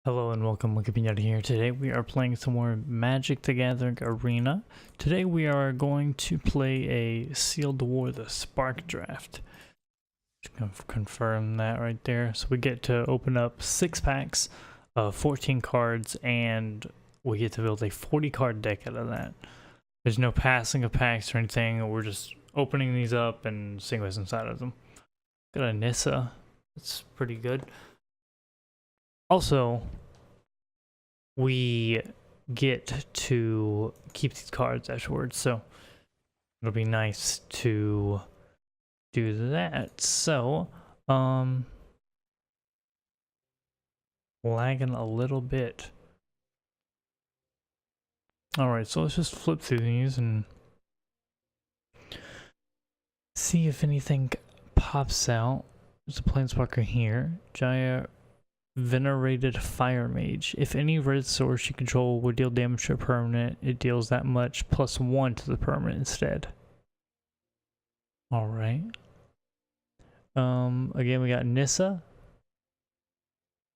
Hello and welcome, Pinata here. Today we are playing some more Magic the Gathering Arena. Today we are going to play a Sealed War, the Spark Draft. Just gonna confirm that right there. So we get to open up 6 packs of 14 cards and we get to build a 40 card deck out of that. There's no passing of packs or anything. We're just opening these up and seeing what's inside of them. Got a Nissa. That's pretty good. Also, we get to keep these cards afterwards, so it'll be nice to do that. So, lagging a little bit. Alright, so let's just flip through these and see if anything pops out. There's a Planeswalker here. Jaya Venerated Fire Mage. If any red source you control would deal damage to a permanent, it deals that much +1 to the permanent instead. Alright. Again, we got Nissa.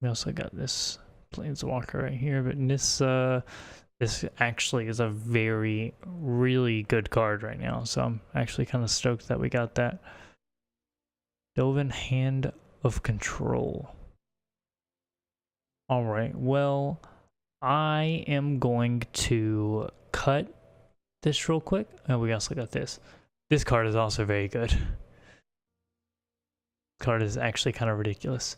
We also got this Planeswalker right here, but Nissa, this actually is a really good card right now, so I'm actually kind of stoked that we got that. Dovin Hand of Control. Alright, well, I am going to cut this real quick. Oh, we also got this. This card is also very good. This card is actually kind of ridiculous.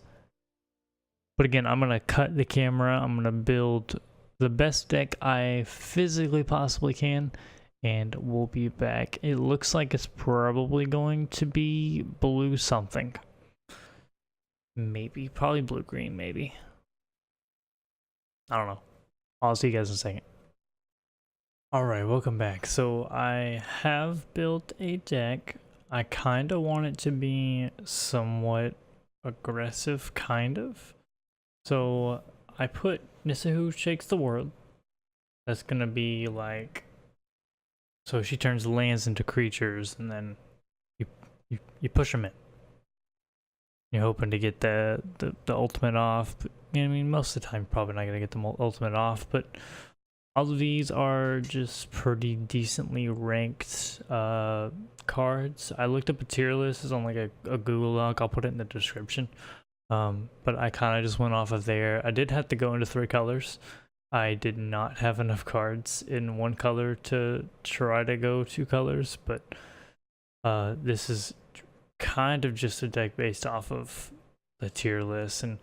But again, I'm going to cut the camera. I'm going to build the best deck I physically possibly can. And we'll be back. It looks like it's probably going to be blue something. Maybe. Probably blue-green, maybe. I don't know. I'll see you guys in a second. Alright, welcome back. So I have built a deck. I kind of want it to be somewhat aggressive, kind of. So I put Nissa Who Shakes the World. That's going to be like... So she turns lands into creatures and then you push them in. You're hoping to get the ultimate off. But, I mean, most of the time, you're probably not going to get the ultimate off, but all of these are just pretty decently ranked cards. I looked up a tier list. It's on like a Google Doc. I'll put it in the description. But I kind of just went off of there. I did have to go into 3 colors. I did not have enough cards in 1 color to try to go 2 colors, but this is kind of just a deck based off of the tier list, and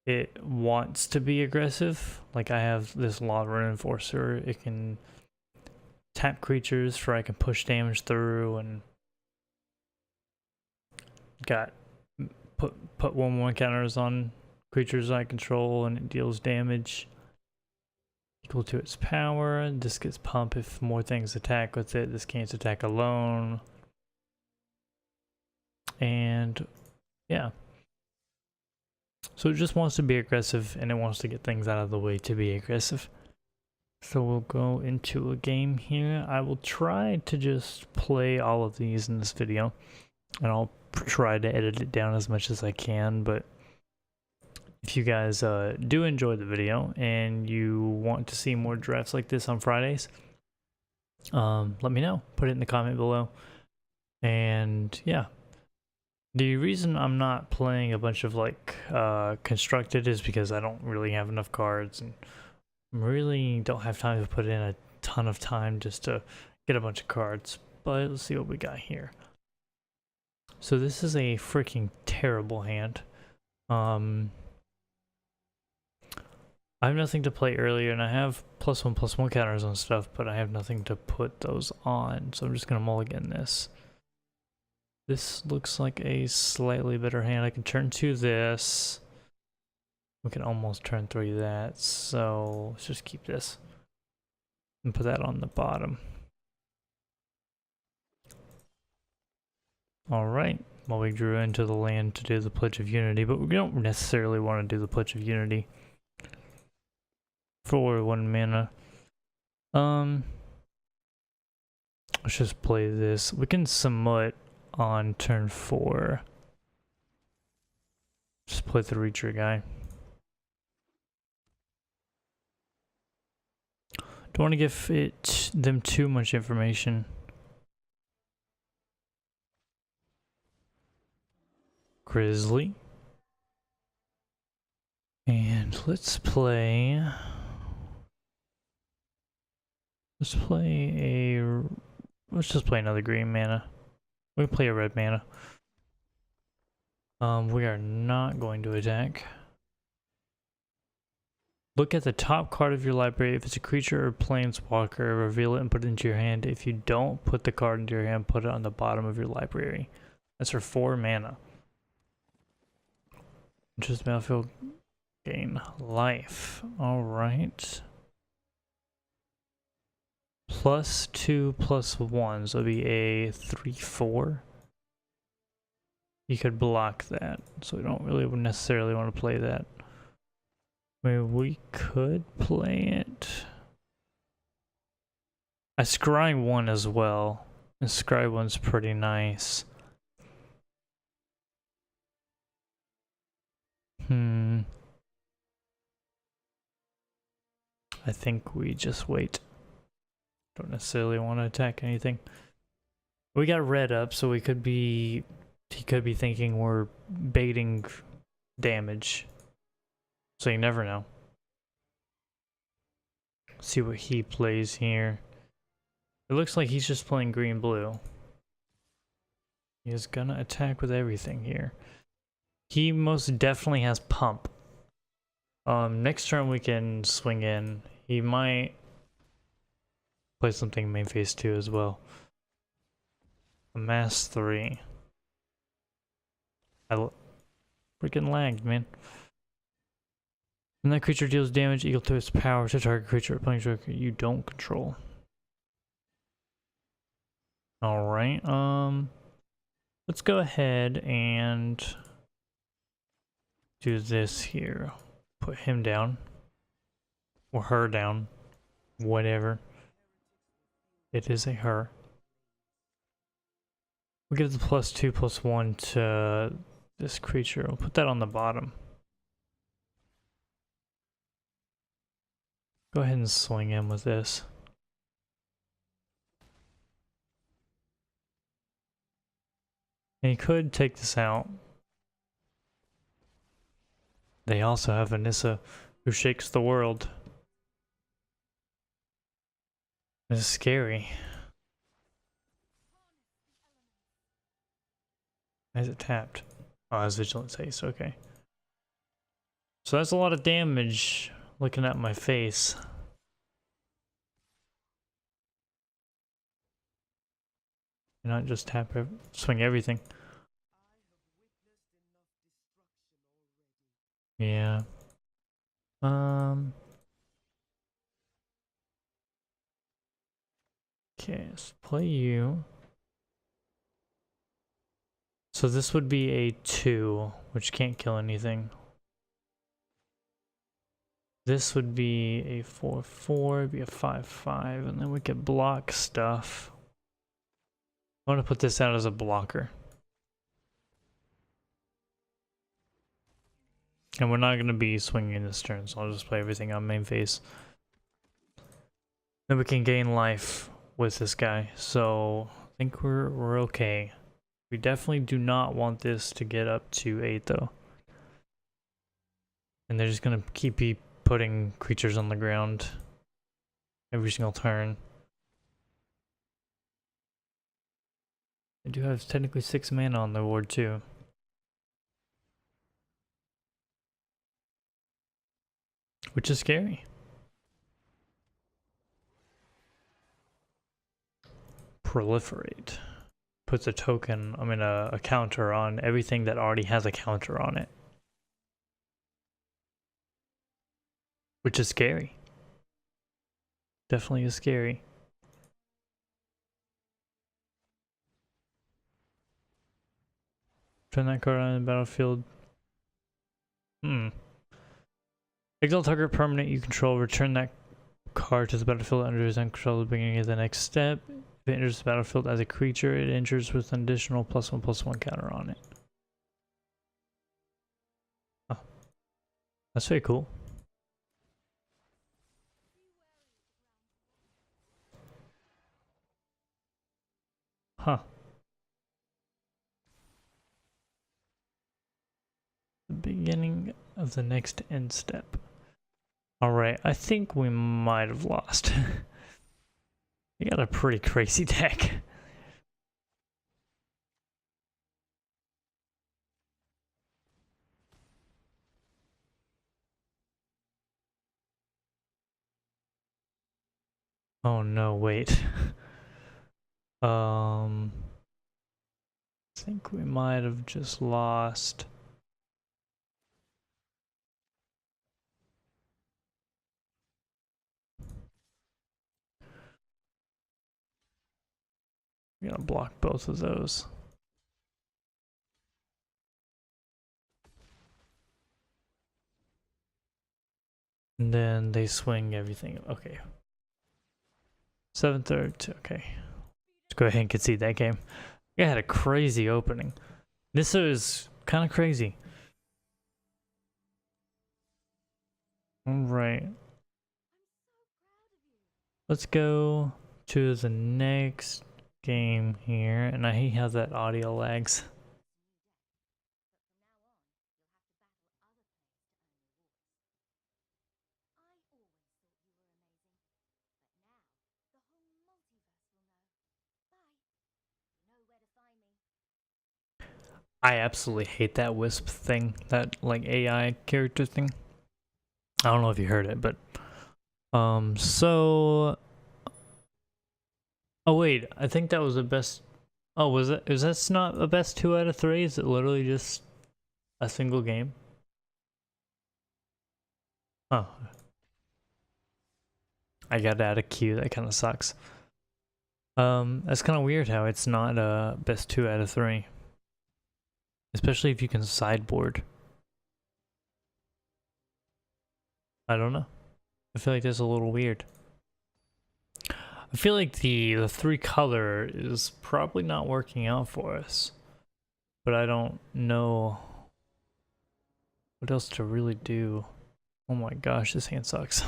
it wants to be aggressive. Like I have this Lawrun Enforcer. It can tap creatures for I can push damage through, and got put 1/1 counters on creatures I control, and it deals damage equal to its power. This gets pump if more things attack with it. This can't attack alone. And yeah, so it just wants to be aggressive, and it wants to get things out of the way to be aggressive. So we'll go into a game here. I will try to just play all of these in this video, and I'll try to edit it down as much as I can. But if you guys do enjoy the video and you want to see more drafts like this on Fridays, let me know. Put it in the comment below. And yeah. The reason I'm not playing a bunch of like constructed is because I don't really have enough cards, and really don't have time to put in a ton of time just to get a bunch of cards. But let's see what we got here. So this is a freaking terrible hand. I have nothing to play earlier, and I have +1/+1 counters on stuff, but I have nothing to put those on, so I'm just gonna mulligan this. This looks like a slightly better hand. I can turn 2 this. We can almost turn 3 that. So let's just keep this and put that on the bottom. Alright. Well, we drew into the land to do the Pledge of Unity, but we don't necessarily want to do the Pledge of Unity for 1 mana. Let's just play this. We can Samut on turn 4. Just play the Reacher guy. Don't want to give them too much information. Grizzly. And let's play just play another green mana. We can play a red mana. We are not going to attack. Look at the top card of your library. If it's a creature or planeswalker, reveal it and put it into your hand. If you don't put the card into your hand, put it on the bottom of your library. That's for 4 mana. Just battlefield, gain life. Alright. +2/+1, so it'll be a 3/4. You could block that, so we don't really necessarily want to play that. I mean, we could play it. I scry 1 as well, and scry 1's pretty nice. I think we just wait. Don't necessarily want to attack anything. We got red up, so he could be thinking we're baiting damage. So you never know. See what he plays here. It looks like he's just playing green-blue. He is gonna attack with everything here. He most definitely has pump. Next turn we can swing in. He might play something main phase 2 as well. Amass 3. I freaking lagged, man. When that creature deals damage equal to its power to target creature or planeswalker you don't control. Alright, let's go ahead and do this here. Put him down. Or her down. Whatever. It is a her. We'll give the +2/+1 to this creature. We'll put that on the bottom. Go ahead and swing in with this. And you could take this out. They also have Anissa, who shakes the world. This is scary. Why is it tapped? Oh, it's Vigilant Haste, okay. So that's a lot of damage looking at my face. And not just swing everything. Yeah. Okay, let's play you. So this would be a 2, which can't kill anything. This would be a 4/4, it'd be a 5/5, and then we could block stuff. I want to put this out as a blocker. And we're not going to be swinging this turn, so I'll just play everything on main phase. Then we can gain life with this guy, so I think we're okay. We definitely do not want this to get up to 8 though. And they're just going to keep putting creatures on the ground every single turn. I do have technically 6 mana on the board too. Which is scary. Proliferate. Puts a token, a counter on everything that already has a counter on it. Which is scary. Definitely is scary. Turn that card on the battlefield. Exile target permanent you control. Return that card to the battlefield under his control at the beginning of the next step. If it enters the battlefield as a creature, it enters with an additional +1/+1 counter on it. Oh. That's very cool. Huh. The beginning of the next end step. Alright, I think we might have lost. We got a pretty crazy deck. Oh no, wait. I think we might have just lost. We're gonna block both of those. And then they swing everything. Okay. 7/3. Okay. Let's go ahead and concede that game. I had a crazy opening. This is kind of crazy. Alright. Let's go to the next game here. And I hate how that audio lags. I absolutely hate that Wisp thing, that like AI character thing. I don't know if you heard it, but so oh wait, I think that was the best. Oh, was it? Is that not a best 2 out of 3? Is it literally just a single game? Oh, I got out of queue. That kind of sucks. That's kind of weird how it's not a best 2 out of 3. Especially if you can sideboard. I don't know. I feel like that's a little weird. I feel like the 3 color is probably not working out for us. But I don't know what else to really do. Oh my gosh, this hand sucks.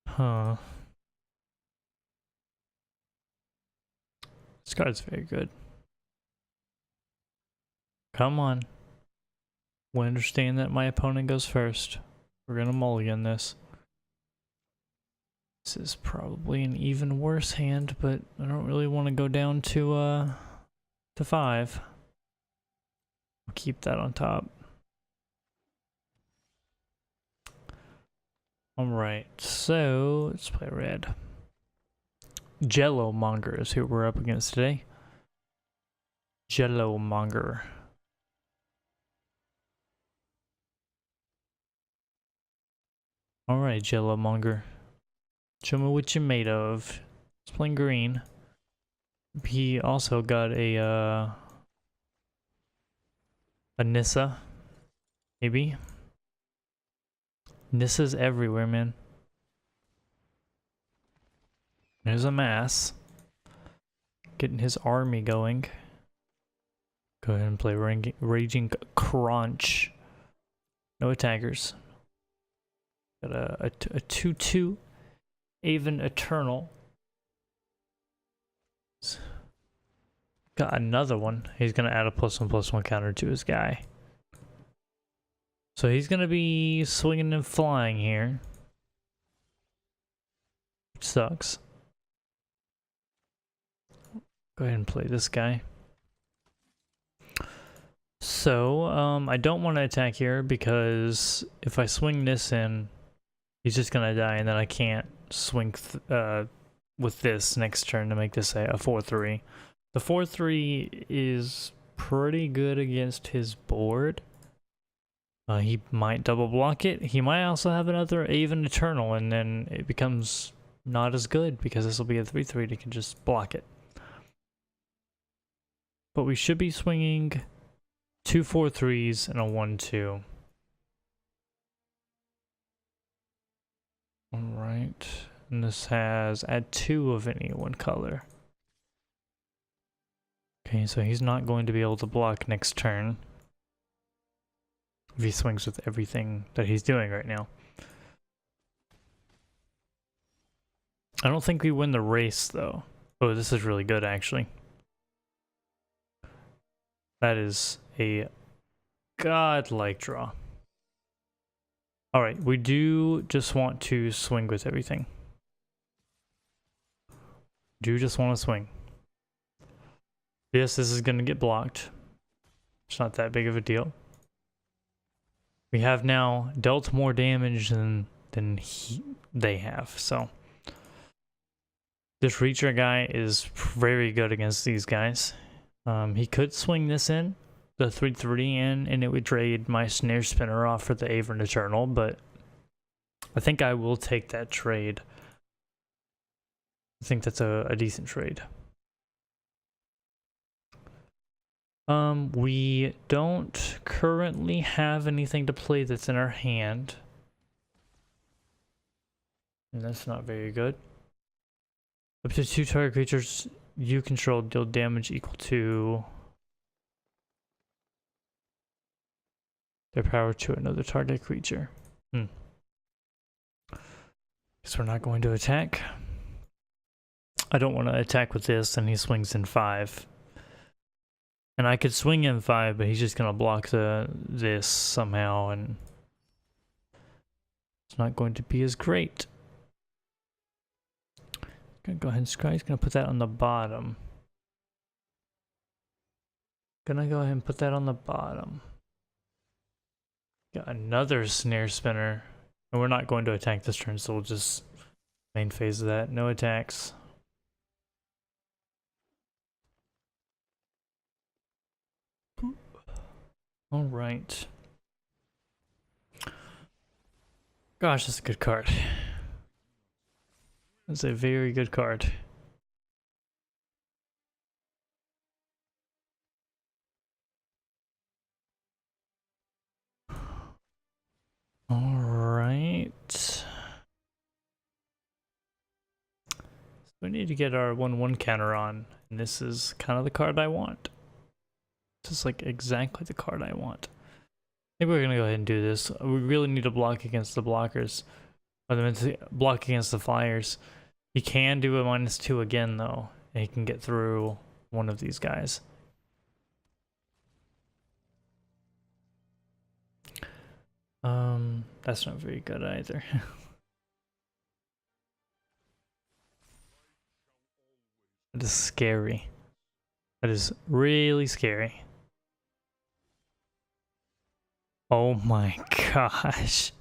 Huh. This card's very good. Come on. We understand that my opponent goes first. We're gonna mulligan this. This is probably an even worse hand, but I don't really want to go down to 5. I'll keep that on top. Alright, so let's play red. Jello Monger is who we're up against today. Jello Monger. Alright, Jello Monger. Show me what you're made of. He's playing green. He also got a Nissa. Maybe. Nissa's everywhere, man. There's a mass. Getting his army going. Go ahead and play Raging Crunch. No attackers. Got a 2/2 Aven Eternal. Got another one. He's gonna add a +1/+1 counter to his guy. So he's gonna be swinging and flying here. Which sucks. Go ahead and play this guy. So, I don't want to attack here because if I swing this in, he's just gonna die, and then I can't swing with this next turn to make this a 4/3. The 4/3 is pretty good against his board. He might double block it. He might also have another Aven Eternal, and then it becomes not as good because this will be a 3/3 that can just block it. But we should be swinging 2 4/3s and a 1/2. Alright, and this has add 2 of any one color. Okay, so he's not going to be able to block next turn if he swings with everything that he's doing right now. I don't think we win the race though. Oh, this is really good actually. That is a godlike draw. Alright, we do just want to swing with everything. Do just want to swing. Yes, this is going to get blocked. It's not that big of a deal. We have now dealt more damage than they have, so this Reacher guy is very good against these guys. He could swing this in, the 3-3 in, and it would trade my Snare Spinner off for the Avern Eternal, but I think I will take that trade. I think that's a decent trade. We don't currently have anything to play that's in our hand. And that's not very good. Up to 2 target creatures you control deal damage equal to their power to another target creature. Guess we're not going to attack. I don't want to attack with this, and he swings in 5. And I could swing in 5, but he's just gonna block this somehow, and it's not going to be as great. Gonna go ahead and scry. He's gonna put that on the bottom. Gonna go ahead and put that on the bottom. Got another Snare Spinner, and we're not going to attack this turn, so we'll just main phase of that. No attacks. All right. Gosh, that's a good card. That's a very good card. All right. So we need to get our 1/1 counter on, and this is kind of the card I want. Just like exactly the card I want. Maybe we're gonna go ahead and do this. We really need to block against the blockers. Or block against the flyers. He can do a -2 again though, and he can get through one of these guys. That's not very good either. That is scary. That is really scary. Oh my gosh.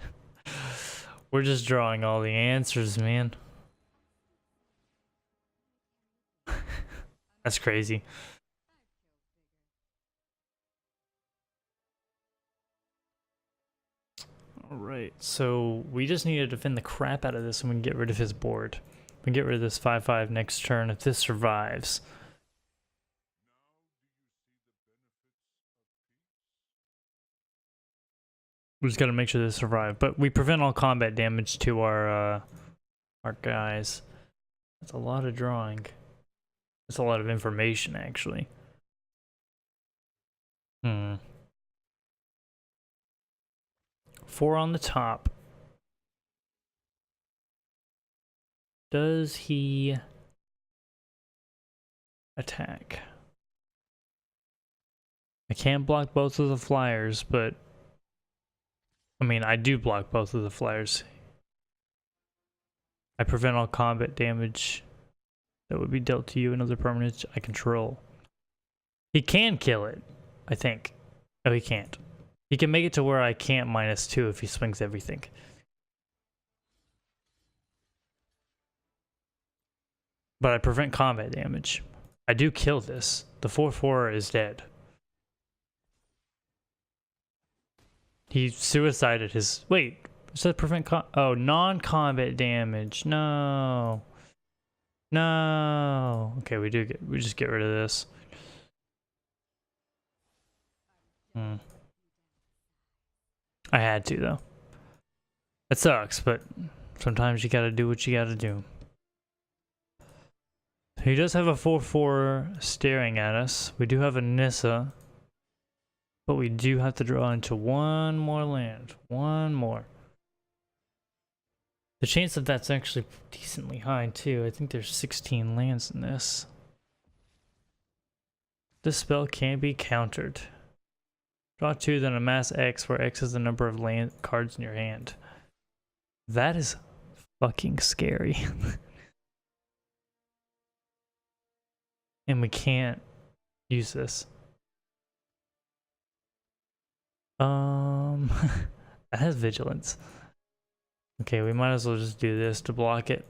We're just drawing all the answers, man. That's crazy. Alright, so we just need to defend the crap out of this and we can get rid of his board. We can get rid of this 5/5 next turn if this survives. We just gotta make sure this survives. But we prevent all combat damage to our guys. That's a lot of drawing. That's a lot of information, actually. 4 on the top. Does he attack? I can't block both of the flyers, but I mean, I do block both of the flyers. I prevent all combat damage that would be dealt to you and other permanents I control. He can kill it, I think. No, he can't. He can make it to where I can't -2 if he swings everything. But I prevent combat damage. I do kill this. The 4/4 is dead. He suicided his... Wait, does that prevent oh, non-combat damage. No. No. Okay, we just get rid of this. I had to, though. It sucks, but sometimes you gotta do what you gotta do. He does have a 4/4 staring at us. We do have a Nissa. But we do have to draw into one more land. One more. The chance of that's actually decently high too. I think there's 16 lands in this. This spell can be countered. Draw 2, then amass X, where X is the number of land cards in your hand. That is fucking scary. And we can't use this. That has vigilance. Okay, we might as well just do this to block it.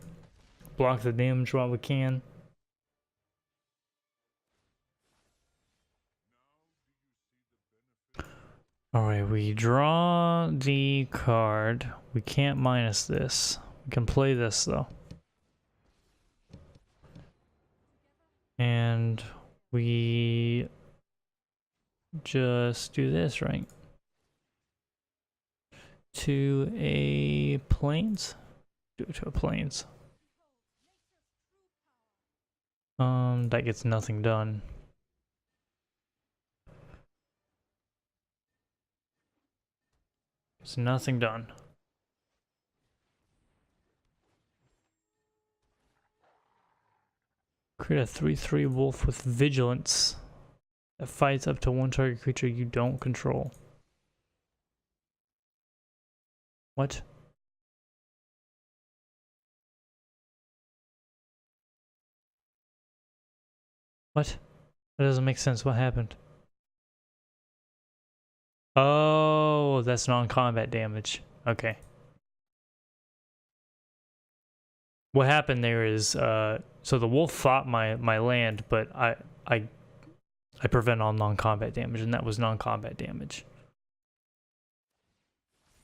Block the damage while we can. Alright, we draw the card. We can't minus this. We can play this though. And we just do this, right? To a plains? Do it to a plains. That gets nothing done. It's nothing done. Create a 3/3 wolf with vigilance that fights up to one target creature you don't control. What? What? That doesn't make sense. What happened? Oh, that's non-combat damage. Okay. What happened there is, so the wolf fought my land, but I prevent all non-combat damage, and that was non-combat damage.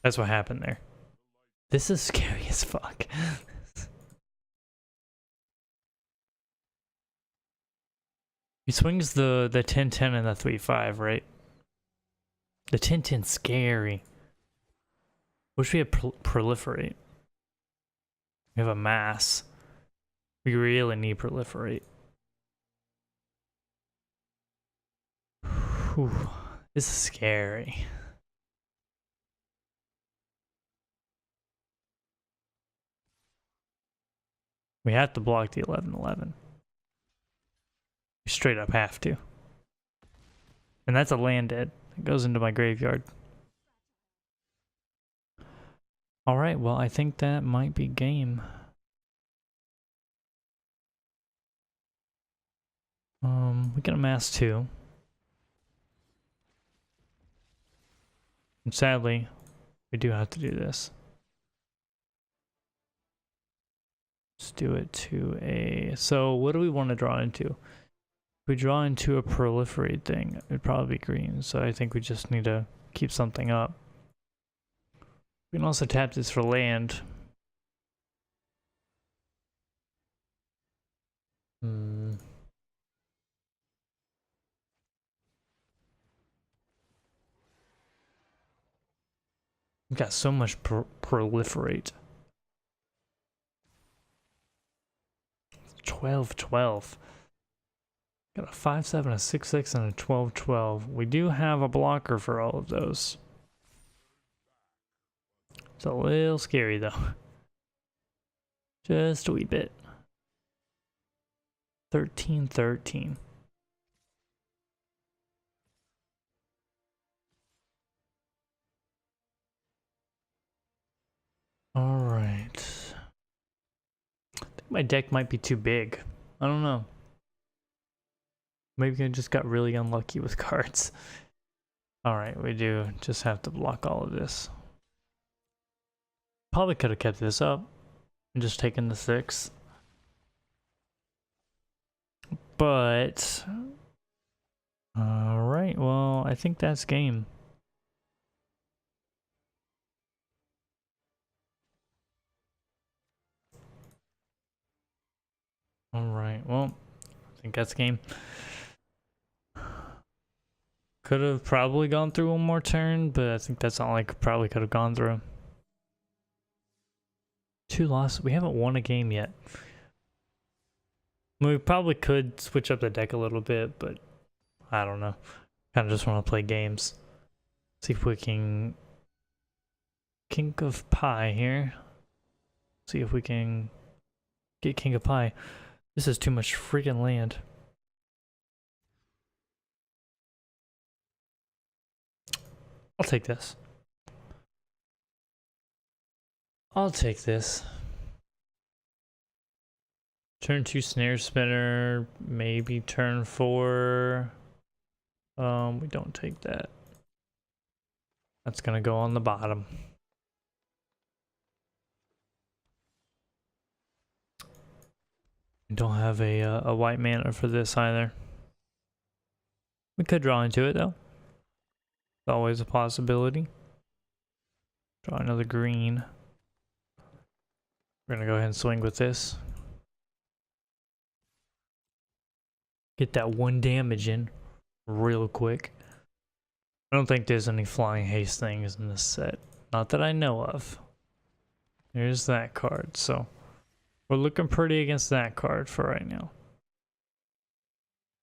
That's what happened there. This is scary as fuck. He swings the 10-10 and the 3/5, right? The 10-10's scary. Wish we had proliferate. We have a mass. We really need proliferate. Whew. This is scary. We have to block the 11/11. We straight up have to. And that's a land dead. It goes into my graveyard. Alright, well, I think that might be game. We can amass 2. And sadly, we do have to do this. Let's do it to a... So, what do we want to draw into? If we draw into a proliferate thing, it'd probably be green. So I think we just need to keep something up. We can also tap this for land. We've got so much proliferate. 12/12. Got a 5/7, a 6/6, and a 12/12. We do have a blocker for all of those. It's a little scary though. Just a wee bit. 13/13. Alright. I think my deck might be too big. I don't know. Maybe I just got really unlucky with cards. Alright, we do just have to block all of this. Probably could have kept this up and just taken the 6. But... Alright, well, I think that's game. Alright, well, I think that's game. Could have probably gone through one more turn, but I think that's all I probably could have gone through. 2 losses. We haven't won a game yet. We probably could switch up the deck a little bit, but I don't know. Kind of just want to play games. See if we can... King of Pie here. See if we can get King of Pie. This is too much freaking land. I'll take this. I'll take this. Turn 2 snare spinner, maybe turn 4. We don't take that. That's gonna go on the bottom. We don't have a white mana for this either. We could draw into it though. It's always a possibility. Draw another green. We're gonna go ahead and swing with this. Get that 1 damage in real quick. I don't think there's any flying haste things in this set. Not that I know of. There's that card, so we're looking pretty against that card for right now.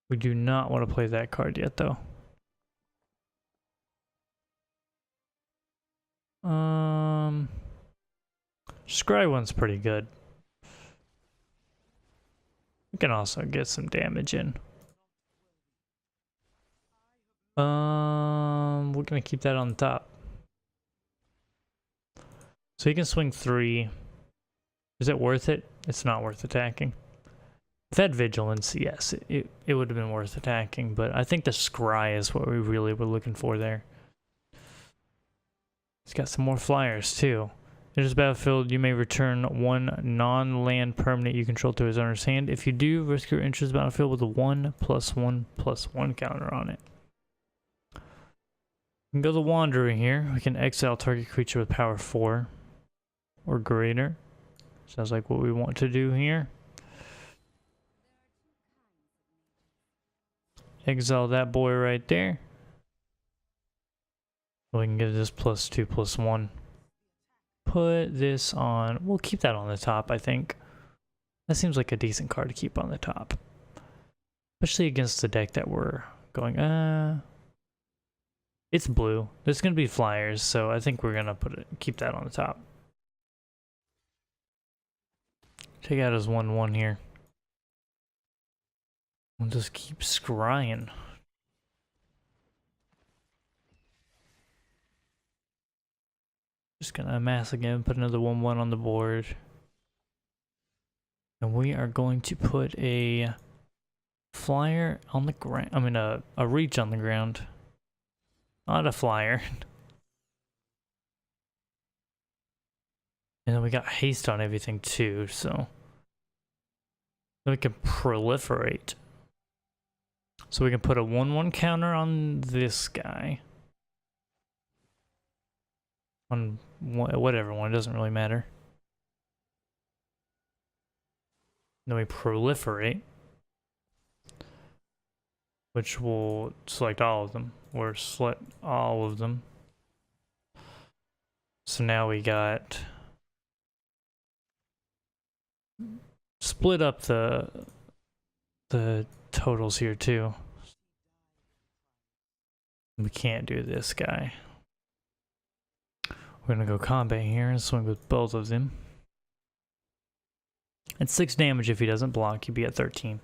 We do not want to play that card yet, though. Scry one's pretty good. We can also get some damage in. We're gonna keep that on the top. So you can swing 3. Is it worth it? It's not worth attacking. If that vigilance, yes, it would have been worth attacking, but I think the scry is what we really were looking for there. It's got some more flyers too. In this battlefield, you may return 1 non-land permanent you control to his owner's hand. If you do, risk your enters the battlefield with a 1/1/1 counter on it. We can go the Wanderer here. We can exile target creature with power 4 or greater. Sounds like what we want to do here. Exile that boy right there. We can get this +2/+1. Put this on. We'll keep that on the top, I think. That seems like a decent card to keep on the top. Especially against the deck that we're going, it's blue. There's gonna be flyers, so I think we're gonna keep that on the top. Take out his 1/1 here. We'll just keep scrying. Just gonna amass again, put another 1/1 on the board. And we are going to put a flyer on the ground. I mean, a reach on the ground. Not a flyer. And then we got haste on everything too, so we can proliferate. So we can put a 1/1 counter on this guy. On whatever one, it doesn't really matter. Then we proliferate, which will select all of them, or select all of them. So now we got split up the totals here too. We can't do this guy. We're gonna go combat here and swing with both of them. At 6 damage if he doesn't block, he'd be at 13.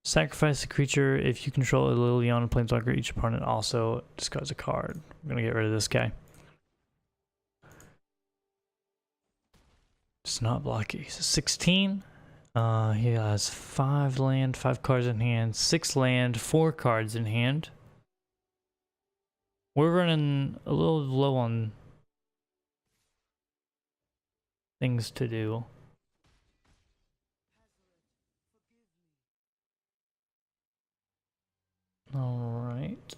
Sacrifice a creature. If you control a Liliana Planeswalker, each opponent also discards a card. We're gonna get rid of this guy. It's not blocky. He's a 16. He has 5 land, 5 cards in hand, 6 land, 4 cards in hand. We're running a little low on things to do. Alright.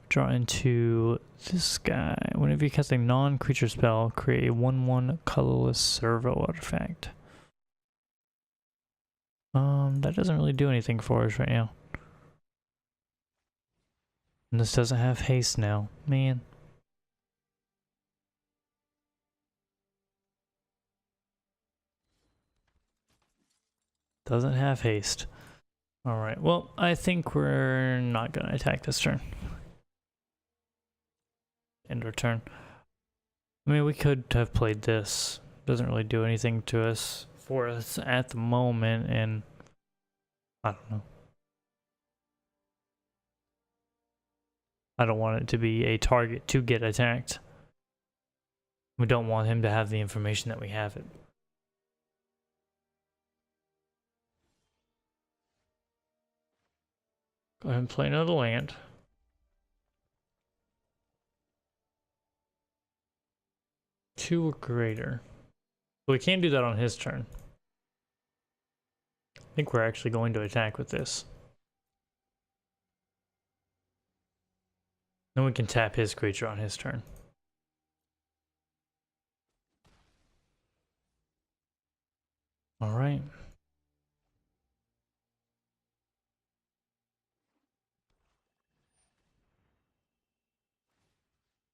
Draw into this guy. Whenever you cast a non-creature spell, create a 1/1 colorless servo artifact. That doesn't really do anything for us right now. And this doesn't have haste now. Man. Doesn't have haste. Alright, well, I think we're not gonna attack this turn. end our turn. I mean, we could have played this. Doesn't really do anything to us for us at the moment, and I don't know. I don't want it to be a target to get attacked. We don't want him to have the information that we have it. Go ahead and play another land. Two or greater. But we can't do that on his turn. I think we're actually going to attack with this. Then we can tap his creature on his turn. Alright.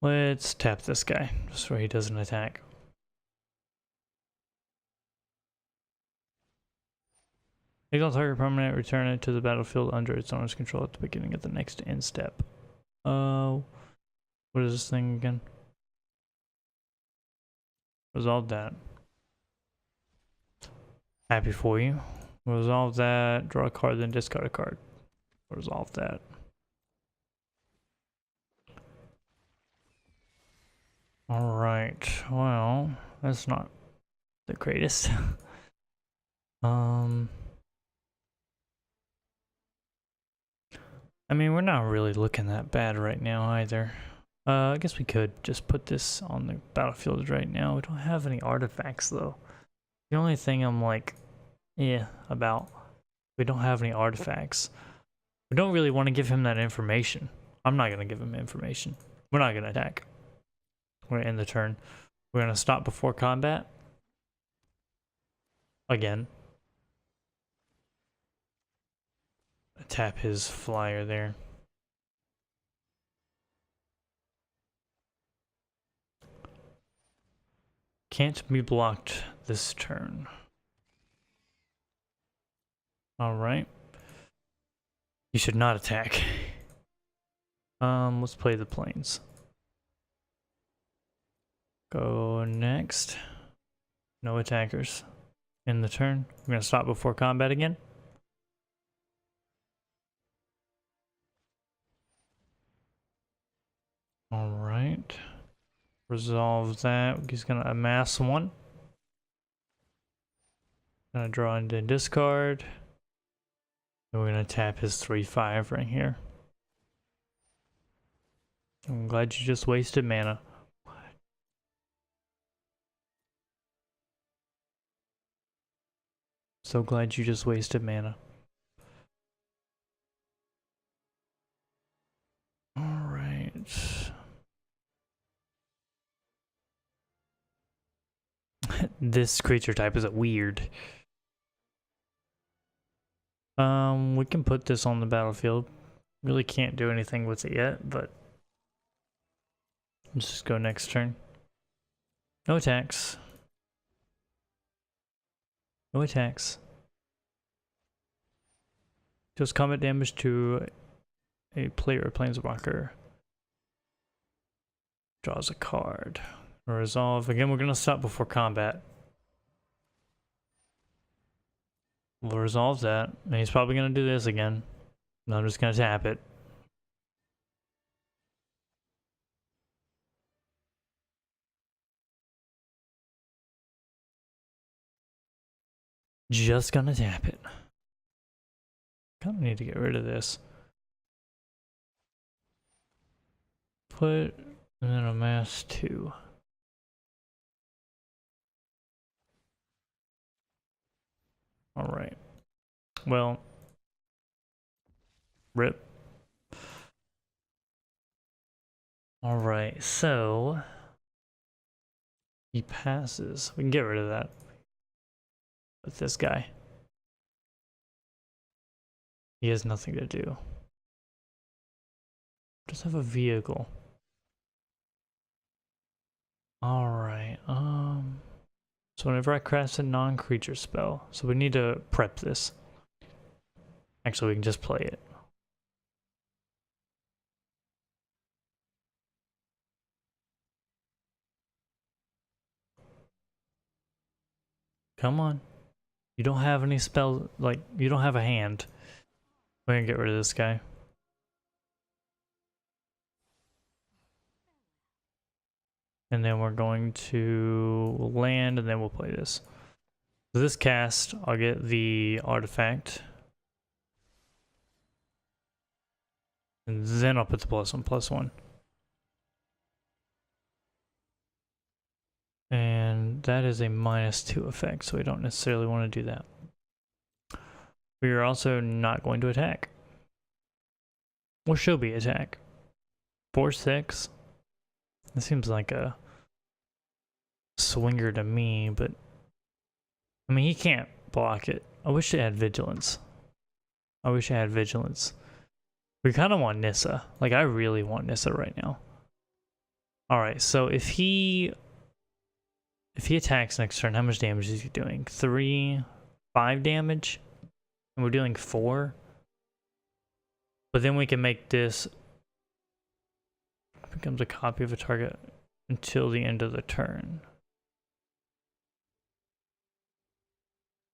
Let's tap this guy, just so he doesn't attack. Exile target permanent, return it to the battlefield under its owner's control at the beginning of the next end step. What is this thing again? Resolve that. Happy for you. Resolve that, draw a card, then discard a card. Resolve that. Alright, well, that's not the greatest. I mean, we're not really looking that bad right now either. I guess we could just put this on the battlefield right now. We don't have any artifacts though. The only thing I'm like, about. We don't have any artifacts. We don't really want to give him that information. I'm not going to give him information. We're not going to attack. We're gonna end the turn. We're going to stop before combat. Again. Tap his flyer there. Can't be blocked this turn. Alright. You should not attack. Let's play the planes. Go next. No attackers. End the turn. We're gonna stop before combat again. Alright. Resolve that. He's gonna amass one. Gonna draw into discard. And we're gonna tap his 3/5 right here. I'm glad you just wasted mana. So glad you just wasted mana. Alright. This creature type is weird. We can put this on the battlefield. Really can't do anything with it yet, but let's just go next turn. No attacks. No attacks. Just combat damage to a player or planeswalker. Draws a card. Resolve. Again, we're going to stop before combat. We'll resolve that. And he's probably going to do this again. And I'm just going to tap it. Just gonna tap it. Kinda need to get rid of this. Put, and then amass 2. Alright. Well. Rip. Alright, so. He passes. We can get rid of that. With this guy. He has nothing to do. Just have a vehicle. Alright, so whenever I cast a non-creature spell, so we need to prep this. Actually, we can just play it. Come on. You don't have any spell, like, you don't have a hand. We're gonna get rid of this guy. And then we're going to land, and then we'll play this. So this cast, I'll get the artifact. And then I'll put the +1/+1. And that is a -2 effect, so we don't necessarily want to do that. We are also not going to attack. Or should we attack? 4/6. This seems like a swinger to me, but I mean, he can't block it. I wish it had vigilance. I wish it had vigilance. We kind of want Nissa. Like, I really want Nissa right now. Alright, so if he attacks next turn, how much damage is he doing? 3, 5 damage? And we're doing 4? But then we can make this becomes a copy of a target until the end of the turn.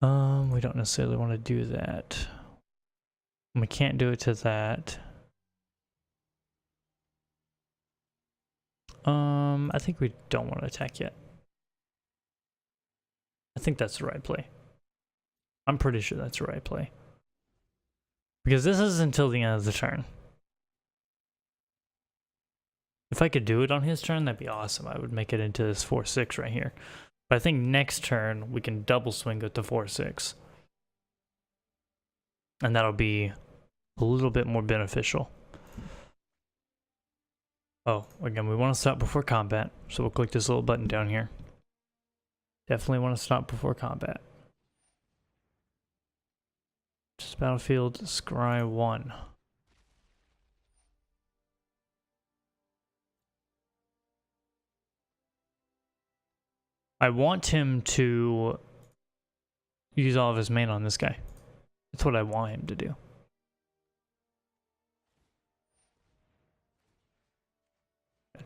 We don't necessarily want to do that. We can't do it to that. I think we don't want to attack yet. I think that's the right play. I'm pretty sure that's the right play. Because this is until the end of the turn. If I could do it on his turn, that'd be awesome. I would make it into this 4/6 right here. But I think next turn, we can double swing it to 4/6. And that'll be a little bit more beneficial. Oh, again, we want to stop before combat. So we'll click this little button down here. Definitely want to stop before combat. Just battlefield, scry 1. I want him to use all of his mana on this guy. That's what I want him to do.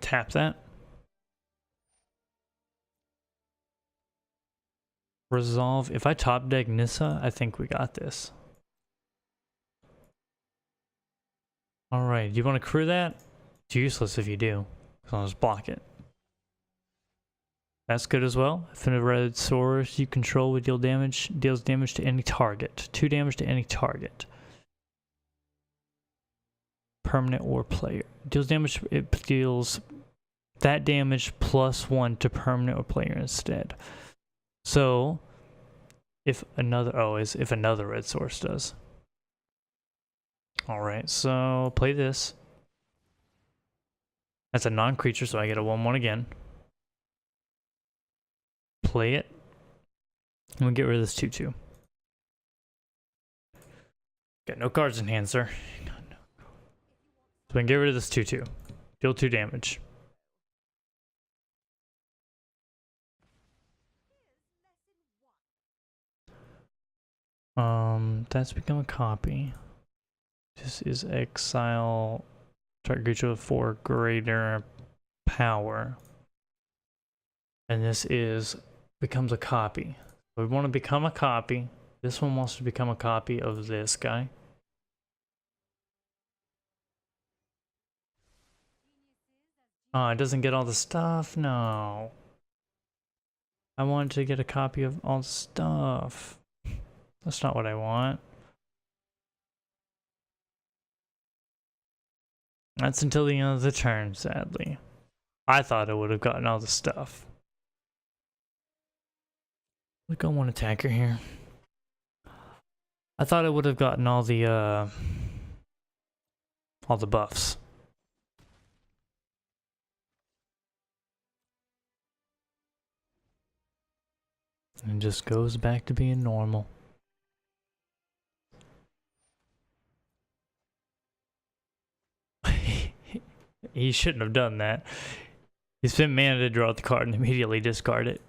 Tap that. Resolve. If I top deck Nissa, I think we got this. Alright, do you want to crew that? It's useless if you do. So I'll just block it. That's good as well. If a red source you control would deals damage to any target. 2 damage to any target. Permanent or player. Deals damage, it deals that damage +1 to permanent or player instead. So if another if another red source does. Alright, so play this. That's a non-creature, so I get a 1/1 again. Play it. And we'll get rid of this 2/2. Got no cards in hand, sir. So we can get rid of this 2/2. Deal 2 damage. That's become a copy. This is exile. Target creature with 4 greater power. And this is becomes a copy. So we want to become a copy. This one wants to become a copy of this guy. Oh, it doesn't get all the stuff? No. I wanted to get a copy of all the stuff. That's not what I want. That's until the end of the turn, sadly. I thought I would have gotten all the stuff. Let's go one attacker here. I thought I would have gotten all the buffs. And just goes back to being normal. He shouldn't have done that. He spent mana to draw the card and immediately discard it.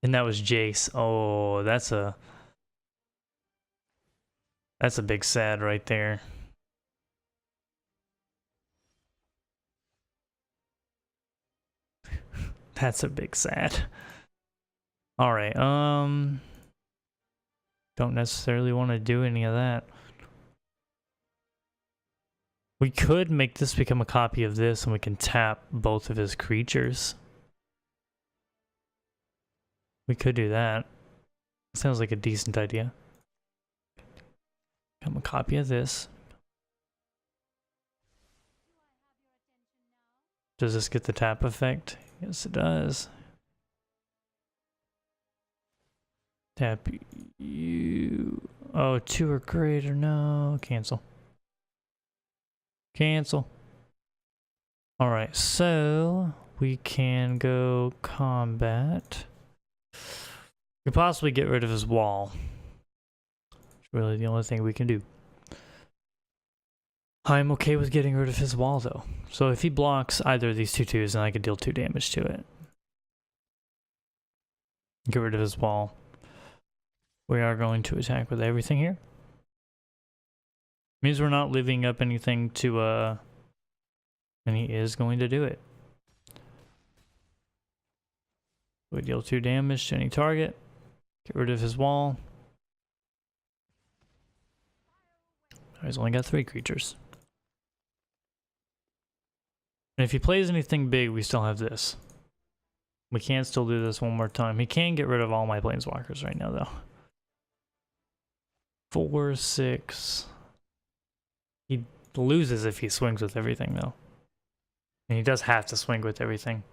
And that was Jace. Oh, that's a big sad right there. That's a big sad. Alright, don't necessarily want to do any of that. We could make this become a copy of this and we can tap both of his creatures. We could do that. Sounds like a decent idea. Become a copy of this. Does this get the tap effect? Yes, it does. Tap you. Oh, 2 or greater. No, cancel. Cancel. Alright, so we can go combat. We could possibly get rid of his wall. It's really the only thing we can do. I'm okay with getting rid of his wall though. So if he blocks either of these 2/2s, then I could deal 2 damage to it. Get rid of his wall. We are going to attack with everything here. Means we're not leaving up anything to and he is going to do it. We deal 2 damage to any target. Get rid of his wall. He's only got 3 creatures. And if he plays anything big, we still have this. We can still do this one more time. He can get rid of all my planeswalkers right now, though. 4, 6. He loses if he swings with everything, though. And he does have to swing with everything.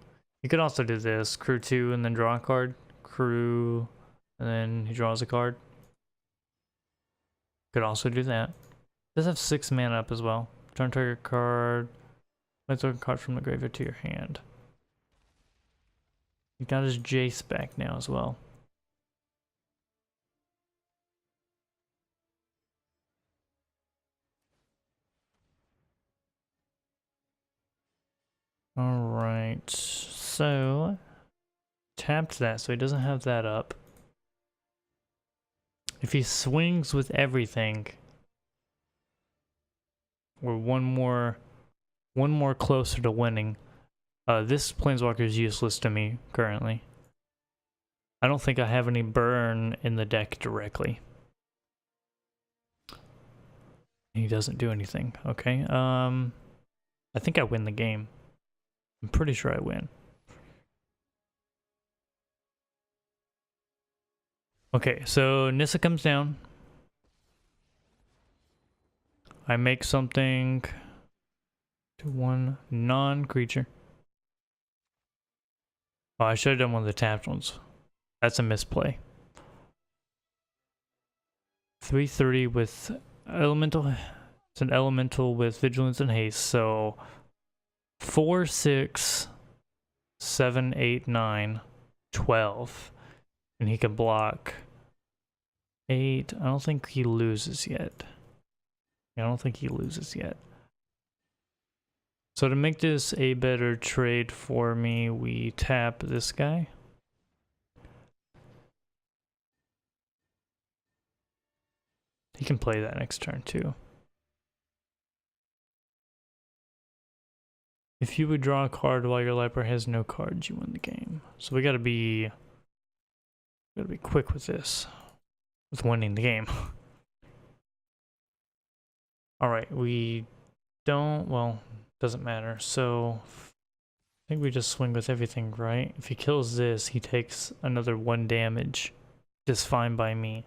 You could also do this. Crew 2 and then draw a card. Crew, and then he draws a card. Could also do that. Does have 6 mana up as well. Turn target card. Let's throw a card from the graveyard to your hand. He got his Jace back now as well. Alright, so tapped that, so he doesn't have that up. If he swings with everything, we're one more closer to winning. This planeswalker is useless to me currently. I don't think I have any burn in the deck directly. He doesn't do anything. Okay. I think I win the game. I'm pretty sure I win. Okay, so Nissa comes down. I make something to 1 non-creature. Oh, I should have done one of the tapped ones. That's a misplay. 3/3 with elemental. It's an elemental with vigilance and haste, so 4, 6, 7, 8, 9, 12. And he can block 8. I don't think he loses yet. I don't think he loses yet. So to make this a better trade for me, we tap this guy. He can play that next turn too. If you would draw a card while your library has no cards, you win the game. So we gotta be quick with this, with winning the game. Alright, we don't, well, doesn't matter. So I think we just swing with everything, right? If he kills this, he takes another 1 damage. Just fine by me.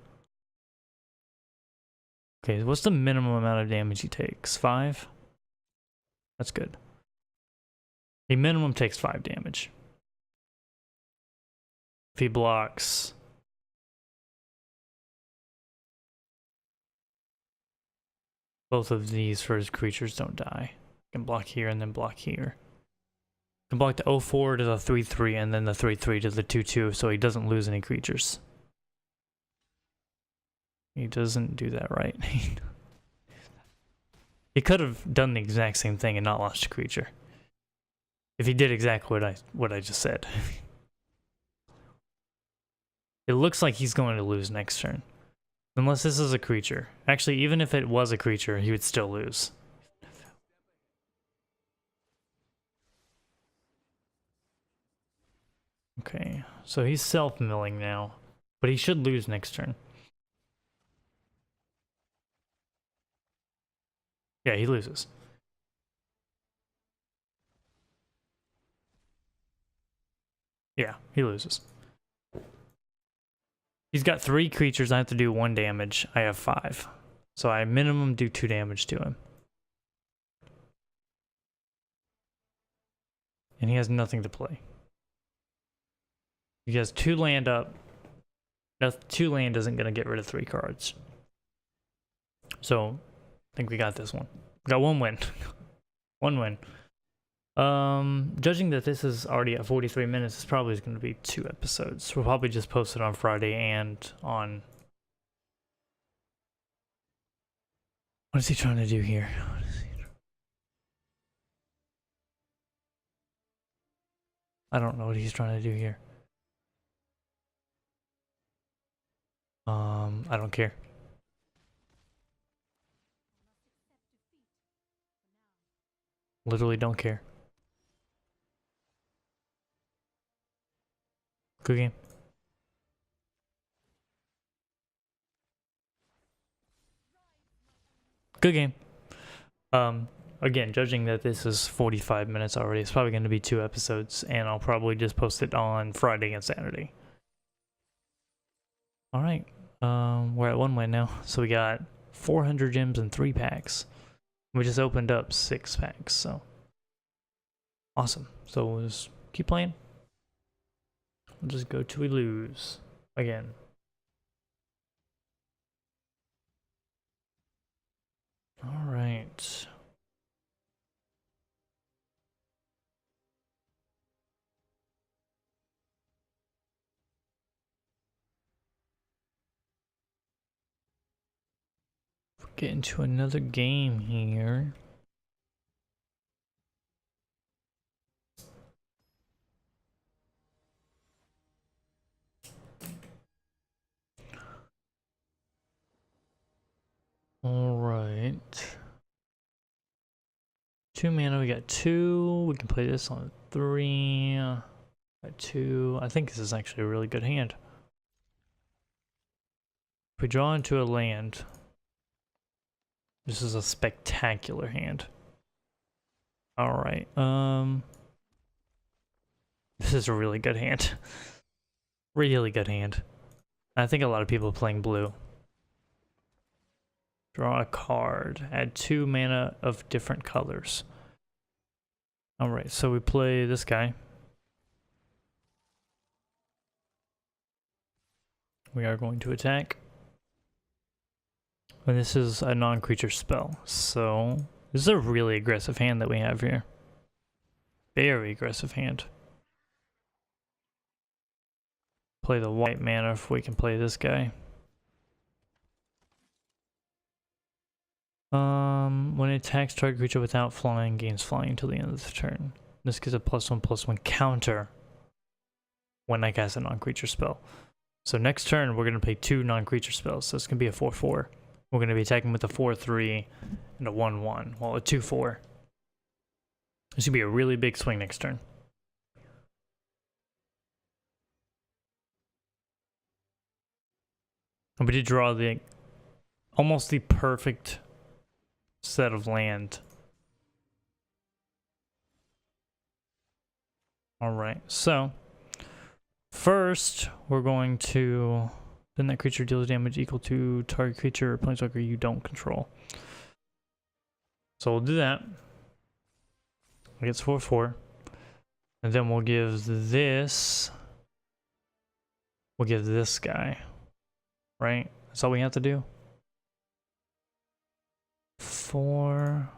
Okay, what's the minimum amount of damage he takes? 5? That's good. He minimum takes 5 damage. If he blocks, both of these for his creatures don't die. Can block here and then block here. Can block the 0/4 to the 3/3 and then the 3/3 to the 2/2, so he doesn't lose any creatures. He doesn't do that right. He could have done the exact same thing and not lost a creature. If he did exactly what I just said. It looks like he's going to lose next turn. Unless this is a creature. Actually, even if it was a creature, he would still lose. Okay, So he's self-milling now, but he should lose next turn. Yeah, he loses. Yeah, he loses. He's got 3 creatures. I have to do 1 damage. I have 5. So I minimum do 2 damage to him. And he has nothing to play. He has 2 land up. Now, 2 land isn't going to get rid of 3 cards. So, I think we got this one. We got 1 win. 1 win. Judging that this is already at 43 minutes, it's probably going to be 2 episodes. We'll probably just post it on Friday and on... What is he trying to do here? I don't know what he's trying to do here. I don't care. Literally don't care. Good game. Good game. Again, judging that this is 45 minutes already, it's probably going to be 2 episodes, and I'll probably just post it on Friday and Saturday. Alright, we're at 1 win now, so we got 400 gems and 3 packs. We just opened up 6 packs, so awesome. So we'll just keep playing. We'll just go till we lose again. Alright. Get into another game here. All right. 2 mana, we got 2. We can play this on 3. Got 2. I think this is actually a really good hand. If we draw into a land, this is a spectacular hand. Alright, this is a really good hand. Really good hand. I think a lot of people are playing blue. Draw a card. Add 2 mana of different colors. Alright, so we play this guy. We are going to attack. And this is a non-creature spell, so this is a really aggressive hand that we have here. Very aggressive hand. Play the white mana if we can play this guy. When it attacks target creature without flying, gains flying until the end of the turn. This gives a +1/+1 counter when I cast a non-creature spell. So next turn we're gonna play 2 non-creature spells, so it's gonna be a 4/4. We're going to be attacking with a 4/3 and a 1/1. Well, a 2/4. This should be a really big swing next turn. And we did draw the almost the perfect set of land. Alright, so first we're going to... Then that creature deals damage equal to target creature or planeswalker you don't control. So we'll do that. It gets 4/4. And then we'll give this... We'll give this guy. Right? That's all we have to do. 4...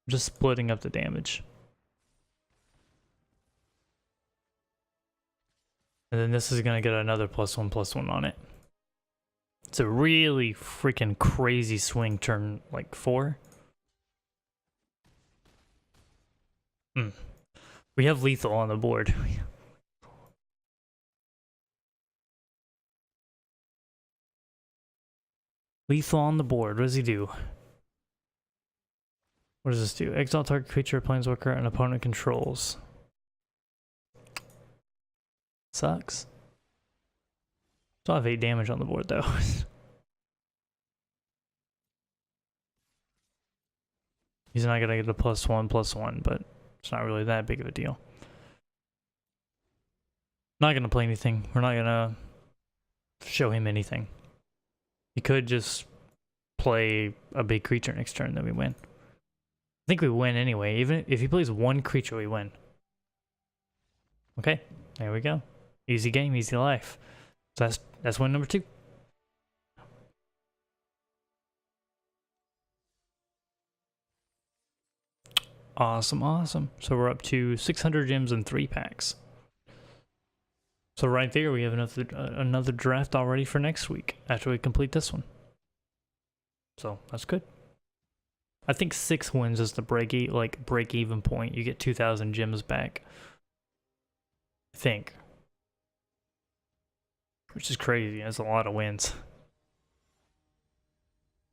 Just splitting up the damage. And then this is going to get another +1/+1 on it. It's a really freaking crazy swing turn, like 4. We have lethal on the board. Lethal on the board. What does he do? What does this do? Exile target creature, planeswalker, an opponent controls. Sucks. Still have 8 damage on the board though. He's not gonna get a +1/+1, but it's not really that big of a deal. Not gonna play anything. We're not gonna show him anything. He could just play a big creature next turn, then we win. I think we win anyway. Even if he plays one creature, we win. Okay, there we go. Easy game, easy life. So that's win number 2. Awesome, awesome. So we're up to 600 gems and 3 packs. So right there, we have another draft already for next week after we complete this one. So that's good. I think 6 wins is the break even point. You get 2,000 gems back. I think, which is crazy. That's a lot of wins.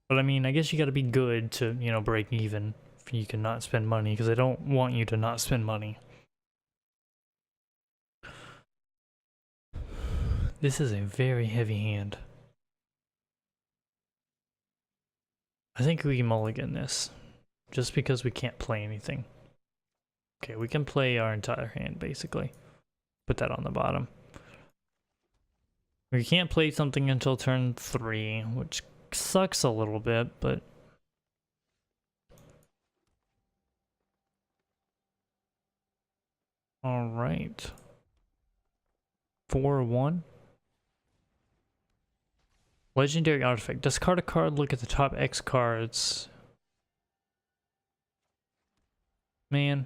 But I mean, I guess you got to be good to, you know, break even. If you can not spend money, because I don't want you to not spend money. This is a very heavy hand. I think we can mulligan this, just because we can't play anything. Okay, we can play our entire hand, basically. Put that on the bottom. We can't play something until turn 3, which sucks a little bit, but... Alright. 4/1. Legendary artifact. Discard a card, look at the top X cards. Man.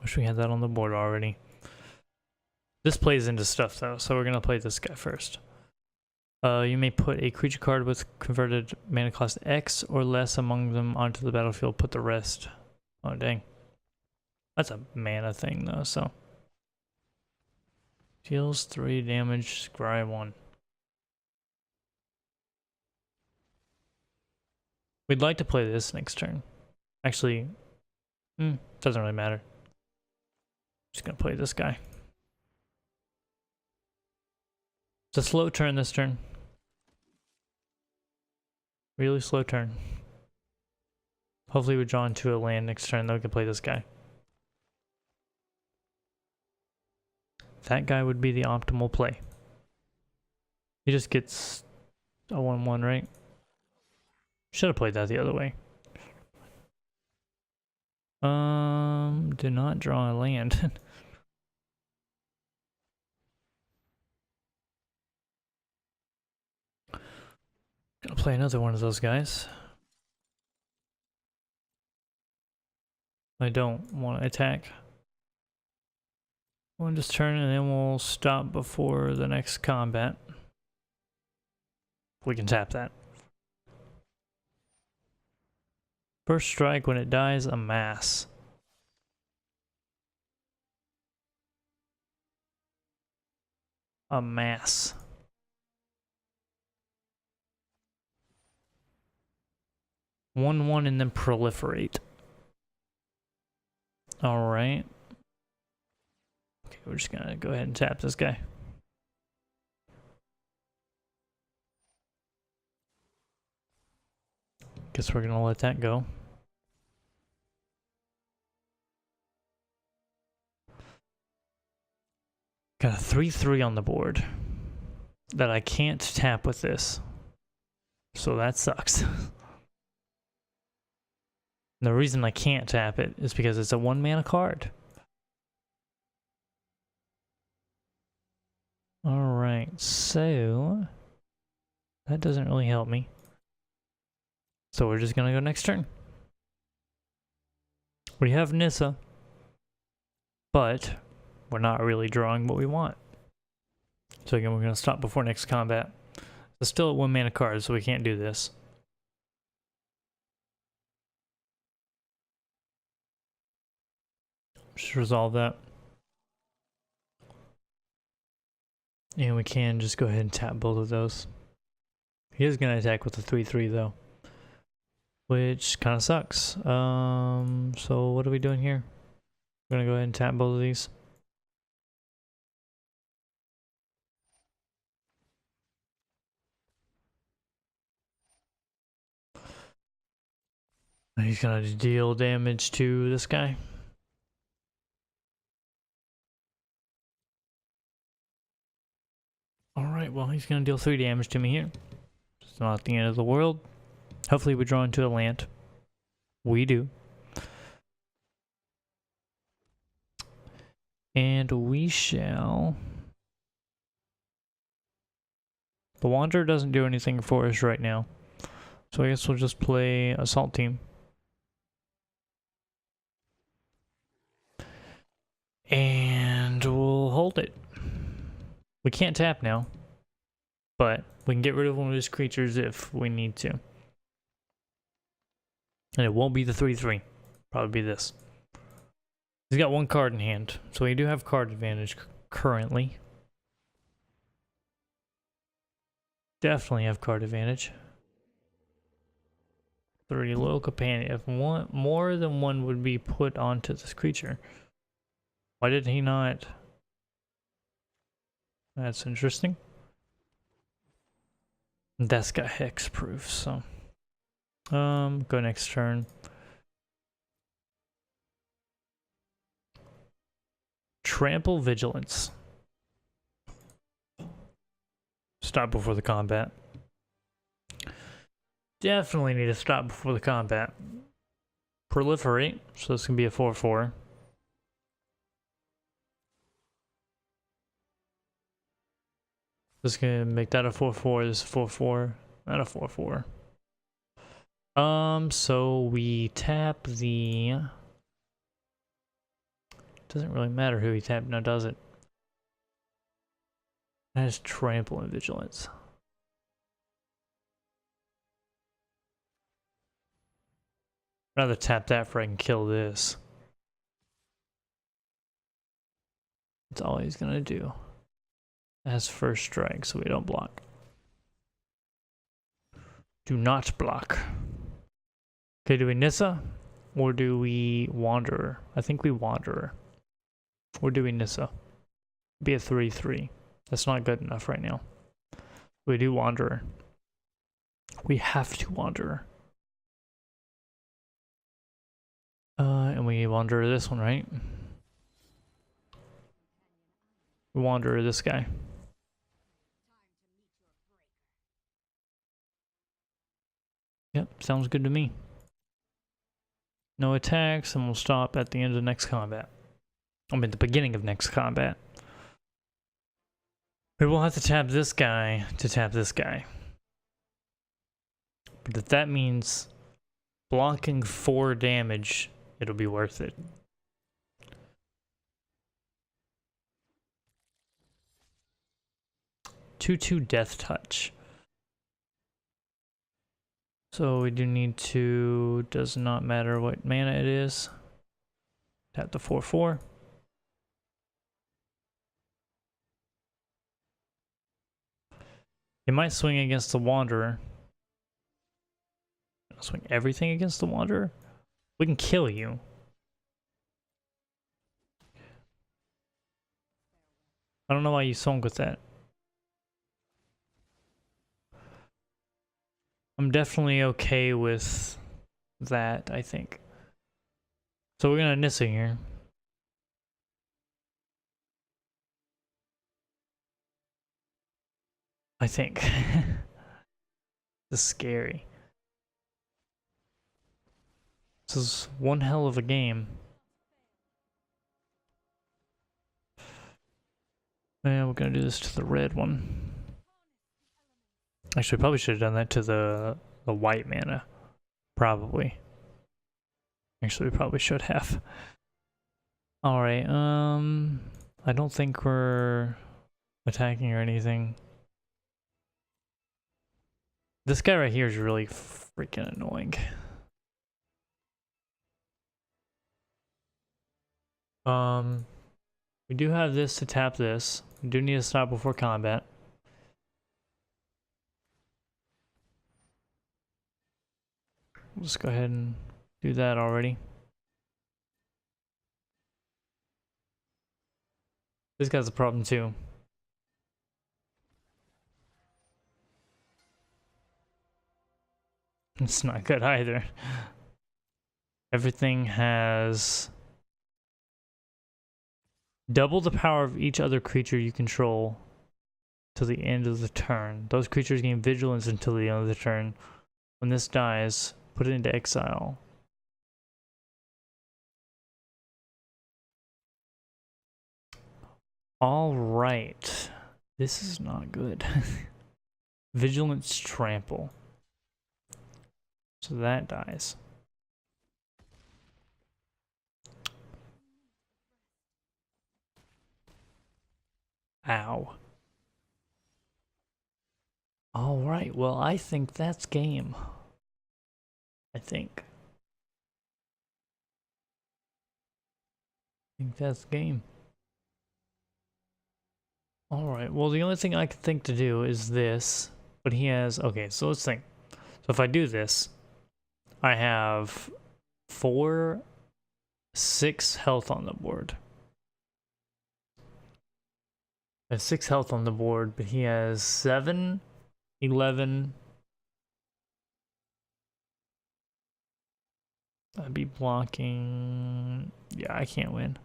Wish we had that on the board already. This plays into stuff though, so we're gonna play this guy first. You may put a creature card with converted mana cost X or less among them onto the battlefield. Put the rest. Oh dang. That's a mana thing though, so. Deals 3 damage, scry 1. We'd like to play this next turn. Actually, doesn't really matter. Just gonna play this guy. It's a slow turn this turn. Really slow turn. Hopefully we draw into a land next turn, then we can play this guy. That guy would be the optimal play. He just gets a 1/1, right? Should have played that the other way. Did not draw a land. Gonna play another one of those guys. I don't want to attack. We'll just turn and then we'll stop before the next combat. We can tap that. First strike, when it dies, amass. Amass. One and then proliferate. Alright. Okay, we're just gonna go ahead and tap this guy. Guess we're gonna let that go. Got a 3/3 on the board that I can't tap with this. So that sucks. The reason I can't tap it is because it's a 1-mana card. Alright, so that doesn't really help me. So we're just gonna go next turn. We have Nissa, but we're not really drawing what we want. So again, we're gonna stop before next combat. It's still a 1-mana card, so we can't do this. Just resolve that. And we can just go ahead and tap both of those. He is going to attack with the 3/3 though, which kind of sucks. So what are we doing here? We're going to go ahead and tap both of these. He's gonna deal damage to this guy. Alright, well, he's gonna deal 3 damage to me here. It's not the end of the world. Hopefully we draw into a land. We do. And we shall... The Wanderer doesn't do anything for us right now. So I guess we'll just play Assault Team. And we'll hold it. We can't tap now. But we can get rid of one of his creatures if we need to. And it won't be the 3/3. Probably be this. He's got 1 card in hand. So we do have card advantage currently. Definitely have card advantage. 3 loyal companion. If one more than one would be put onto this creature. Why did he not? That's interesting. That's got hex proof, so go next turn. Trample Vigilance. Stop before the combat. Definitely need to stop before the combat. Proliferate, so this can be a 4/4. This is gonna make that a 4/4. This is 4/4. Not a 4/4. So we tap the. Doesn't really matter who we tap now, does it? That is Trample and Vigilance. Rather tap that for I can kill this. That's all he's gonna do. As first strike, so we don't block. Do not block. Okay, do we Nissa? Or do we Wanderer? I think we Wanderer. Or do we Nissa? Be a 3/3. That's not good enough right now. We do Wanderer. We have to Wanderer. And we Wanderer this one, right? We Wanderer this guy. Yep, sounds good to me. No attacks, and we'll stop at the end of next combat. I mean, the beginning of next combat. We will have to tap this guy to tap this guy. But if that means blocking 4 damage, it'll be worth it. Two Death Touch. So we do need to, does not matter what mana it is. Tap the 4/4. He might swing against the Wanderer. Swing everything against the Wanderer? We can kill you. I don't know why you swung with that. I'm definitely okay with that, I think. So we're gonna Nissa here. I think. This is scary. This is one hell of a game. And we're gonna do this to the red one. Actually, probably should have done that to the white mana. Probably. Actually, we probably should have. Alright, I don't think we're attacking or anything. This guy right here is really freaking annoying. We do have this to tap this. We do need to stop before combat. Let's go ahead and do that already. This guy's a problem too. It's not good either. Everything has double the power of each other creature you control till the end of the turn. Those creatures gain vigilance until the end of the turn. When this dies, put it into exile. All right. This is not good. Vigilance trample. So that dies. Ow. All right. Well, I think that's game. I think that's game. Alright, well the only thing I could think to do is this, but he has, okay, so let's think. So if I do this, I have 6 health on the board. I have 6 health on the board, but he has 7, 11. I'd be blocking, yeah, I can't win.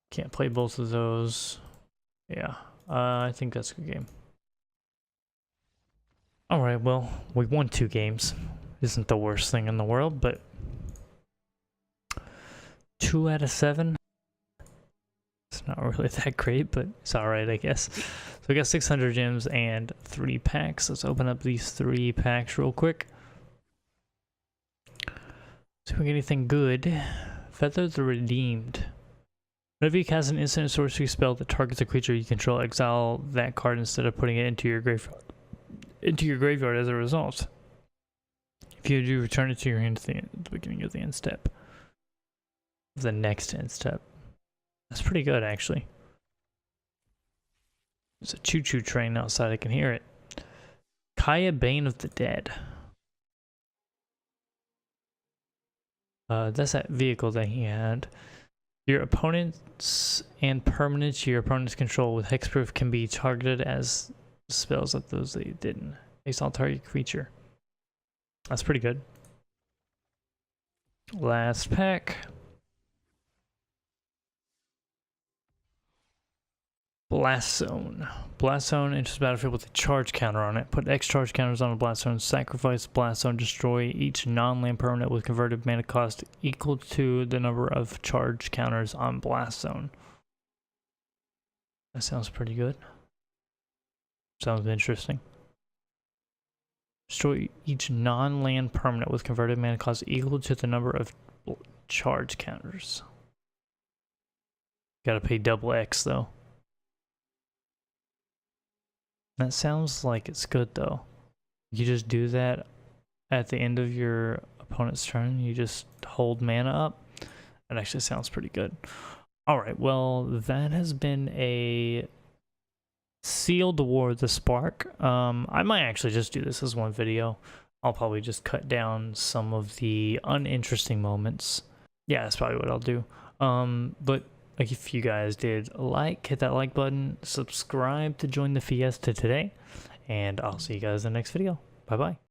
Can't play both of those. Yeah, I think that's a good game. Alright, well, we won 2 games. Isn't the worst thing in the world, but 2 out of 7. It's not really that great, but it's alright, I guess. So we got 600 gems and 3 packs. Let's open up these 3 packs real quick. See if we get anything good. Feather the Redeemed. Whenever you cast an instant sorcery spell that targets a creature you control, exile that card instead of putting it into your graveyard as a result. If you do, return it to your hand at the beginning of the end step. The next end step. That's pretty good, actually. There's a choo-choo train outside, I can hear it. Kaya, Bane of the Dead. That's that vehicle that he had. Your opponents and permanents your opponent's control with hexproof can be targeted as spells of those that you didn't. Exile target creature. That's pretty good. Last pack. Blast Zone. Blast Zone enters battlefield with a charge counter on it. Put X charge counters on a Blast Zone. Sacrifice Blast Zone. Destroy each non-land permanent with converted mana cost equal to the number of charge counters on Blast Zone. That sounds pretty good. Sounds interesting. Destroy each non-land permanent with converted mana cost equal to the number of charge counters. Gotta pay double X though. That sounds like it's good though. You just do that at the end of your opponent's turn. You just hold mana up. That actually sounds pretty good. Alright, well, that has been a Sealed War of the Spark. I might actually just do this as one video. I'll probably just cut down some of the uninteresting moments. Yeah, that's probably what I'll do. But like, if you guys did hit that like button, subscribe to join the fiesta today, and I'll see you guys in the next video. Bye bye.